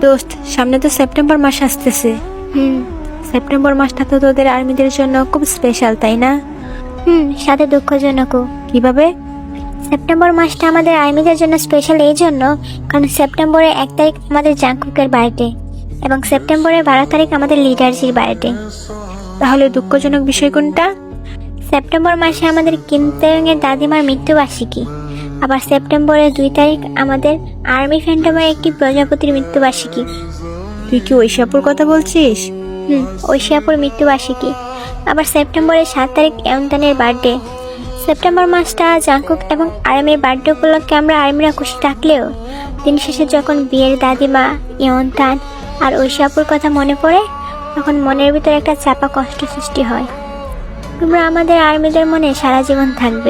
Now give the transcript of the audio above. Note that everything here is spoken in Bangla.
দোস্ত, সামনে তো সেপ্টেম্বর মাস আসতেছে। সেপ্টেম্বর মাসটা তো তোদের আর্মিদের জন্য খুব স্পেশাল, তাই না? সাথে দুঃখজনকও। কিভাবে? সেপ্টেম্বর মাসটা আমাদের আর্মিদের জন্য স্পেশাল এই জন্য কারণ সেপ্টেম্বরের 1 তারিখ আমাদের জাংকুকের বার্থডে এবং সেপ্টেম্বরের 12 তারিখ আমাদের লিডারজির বার্থডে। তাহলে দুঃখজনক বিষয় কোনটা? সেপ্টেম্বর মাসে আমাদের কিম তেয়ং-এর দাদিমার মৃত্যুবার্ষিকী। আবার সেপ্টেম্বরের 2 তারিখ আমাদের আর্মি ফ্যান্টমের একটি প্রজাপতির মৃত্যুবার্ষিকী। তুই কি ঐশাপুর কথা বলছিস? ঐশিয়াপুর মৃত্যুবার্ষিকী। আবার সেপ্টেম্বরের 7 তারিখ এয়ন্তানের বার্থডে। সেপ্টেম্বর মাসটা জাংকুক এবং আর্মির বার্থডে উপলক্ষে আমরা আর্মিরা খুশি থাকলেও দিন শেষে যখন বিয়ের দাদিমা, ইয়ন্তান আর ঐশিয়াপুর কথা মনে পড়ে তখন মনের ভিতরে একটা চাপা কষ্ট সৃষ্টি হয়। তোমরা আমাদের আর্মিদের মনে সারা জীবন থাকবে।